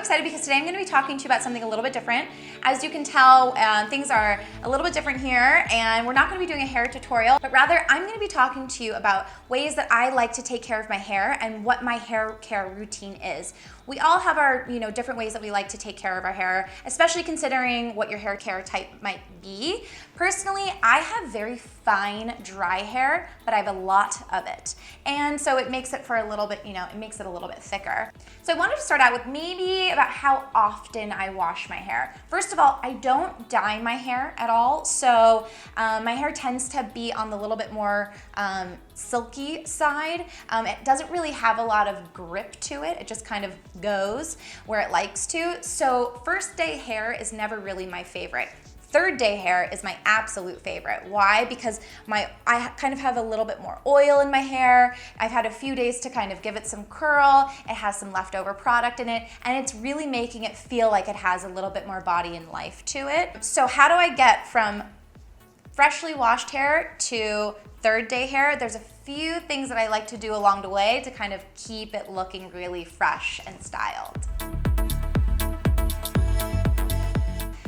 excited because today I'm going to be talking to you about something a little bit different. As you can tell, things are a little bit different here, and we're not going to be doing a hair tutorial, but rather I'm going to be talking to you about ways that I like to take care of my hair and what my hair care routine is. We all have our, different ways that we like to take care of our hair, especially considering what your hair care type might be. Personally, I have very fine, dry hair, but I have a lot of it. And so it makes it for a little bit, it makes it a little bit thicker. So I wanted to start out with maybe about how often I wash my hair. First of all, I don't dye my hair at all. So my hair tends to be on the little bit more silky side. It doesn't really have a lot of grip to it. It just kind of goes where it likes to. So first day hair is never really my favorite. Third day hair is my absolute favorite. Why? Because I kind of have a little bit more oil in my hair. I've had a few days to kind of give it some curl. It has some leftover product in it, and it's really making it feel like it has a little bit more body and life to it. So how do I get from freshly washed hair to third day hair? There's a few things that I like to do along the way to kind of keep it looking really fresh and styled.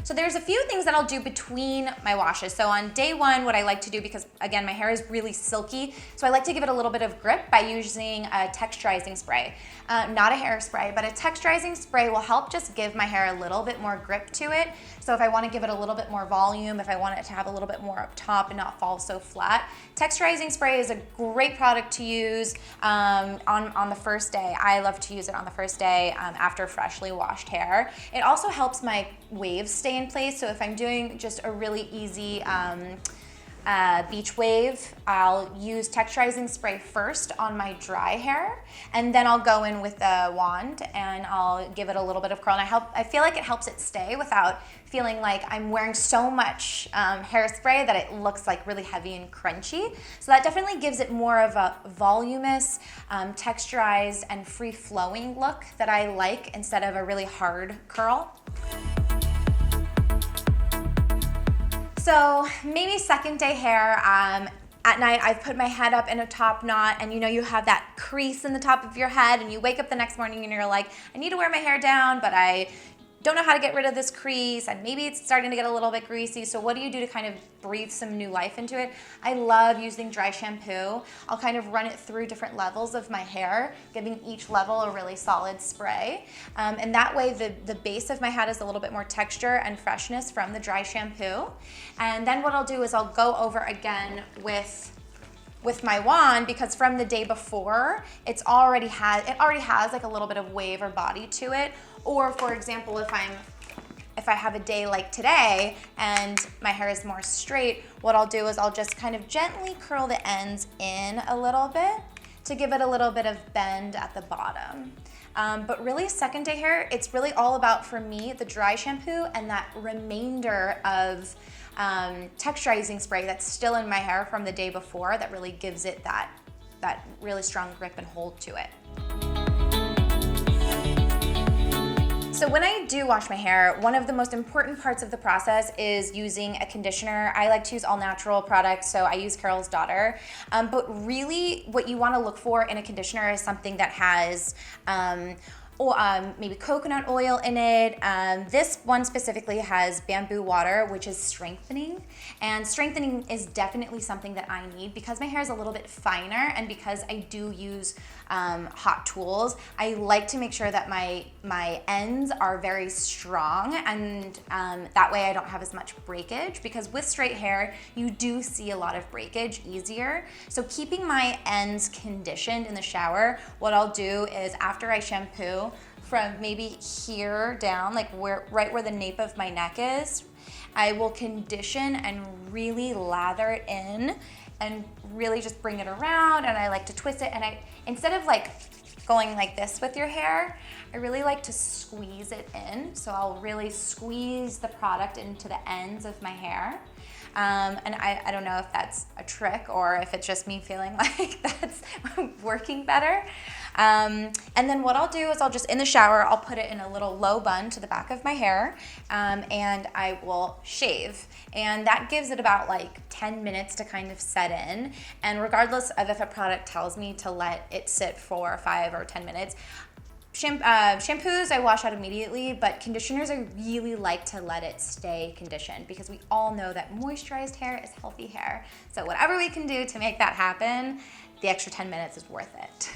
So there's a few things that I'll do between my washes. So on day one, what I like to do, because again, my hair is really silky, so I like to give it a little bit of grip by using a texturizing spray. Not a hairspray, but a texturizing spray will help just give my hair a little bit more grip to it. So if I want to give it a little bit more volume, if I want it to have a little bit more up top and not fall so flat, texturizing spray is a great product to use on the first day. I love to use it on the first day after freshly washed hair. It also helps my waves stay in place. So if I'm doing just a really easy beach wave, I'll use texturizing spray first on my dry hair, and then I'll go in with a wand and I'll give it a little bit of curl. And I feel like it helps it stay without feeling like I'm wearing so much hairspray that it looks like really heavy and crunchy. So that definitely gives it more of a voluminous, texturized, and free-flowing look that I like instead of a really hard curl. So maybe second day hair, at night I've put my head up in a top knot, and you have that crease in the top of your head, and you wake up the next morning and you're like, I need to wear my hair down, but I don't know how to get rid of this crease, and maybe it's starting to get a little bit greasy. So what do you do to kind of breathe some new life into it? I love using dry shampoo. I'll kind of run it through different levels of my hair, giving each level a really solid spray. And that way the base of my head is a little bit more texture and freshness from the dry shampoo. And then what I'll do is I'll go over again with my wand, because from the day before, it already has like a little bit of wave or body to it. Or for example, if I have a day like today and my hair is more straight, what I'll do is I'll just kind of gently curl the ends in a little bit to give it a little bit of bend at the bottom. But really, second day hair, it's really all about, for me, the dry shampoo and that remainder of texturizing spray that's still in my hair from the day before that really gives it that really strong grip and hold to it. So when I do wash my hair, one of the most important parts of the process is using a conditioner. I like to use all natural products, so I use Carol's Daughter. But really, what you want to look for in a conditioner is something that has maybe coconut oil in it. This one specifically has bamboo water, which is strengthening. And strengthening is definitely something that I need because my hair is a little bit finer, and because I do use hot tools, I like to make sure that my ends are very strong, and that way I don't have as much breakage, because with straight hair, you do see a lot of breakage easier. So keeping my ends conditioned in the shower, what I'll do is after I shampoo, from maybe here down, like right where the nape of my neck is, I will condition and really lather it in and really just bring it around, and I like to twist it, and instead of like going like this with your hair, I really like to squeeze it in. So I'll really squeeze the product into the ends of my hair. And I don't know if that's a trick or if it's just me feeling like that's working better. And then what I'll do is I'll just, in the shower, I'll put it in a little low bun to the back of my hair, and I will shave. And that gives it about like 10 minutes to kind of set in. And regardless of if a product tells me to let it sit for 5 or 10 minutes, Shampoos I wash out immediately, but conditioners I really like to let it stay conditioned because we all know that moisturized hair is healthy hair. So whatever we can do to make that happen, the extra 10 minutes is worth it.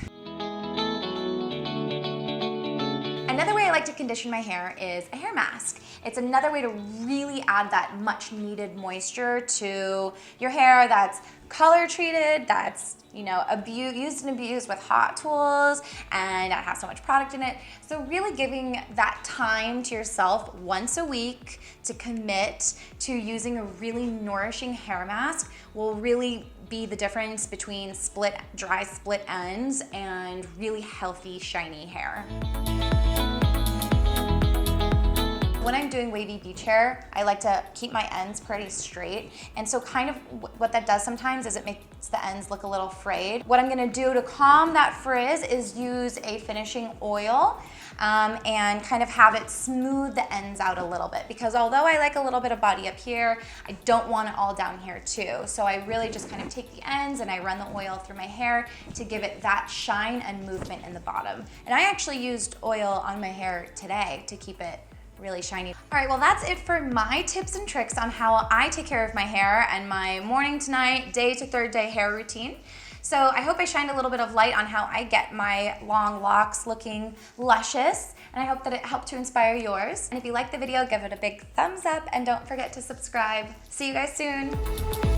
Another way I like to condition my hair is a hair mask. It's another way to really add that much needed moisture to your hair that's color treated, that's used and abused with hot tools, and that has so much product in it. So really giving that time to yourself once a week to commit to using a really nourishing hair mask will really be the difference between dry split ends and really healthy, shiny hair. When I'm doing wavy beach hair, I like to keep my ends pretty straight. And so kind of what that does sometimes is it makes the ends look a little frayed. What I'm gonna do to calm that frizz is use a finishing oil and kind of have it smooth the ends out a little bit, because although I like a little bit of body up here, I don't want it all down here too. So I really just kind of take the ends and I run the oil through my hair to give it that shine and movement in the bottom. And I actually used oil on my hair today to keep it really shiny. All right, well that's it for my tips and tricks on how I take care of my hair and my morning to night, day to third day hair routine. So I hope I shined a little bit of light on how I get my long locks looking luscious, and I hope that it helped to inspire yours. And if you liked the video, give it a big thumbs up and don't forget to subscribe. See you guys soon.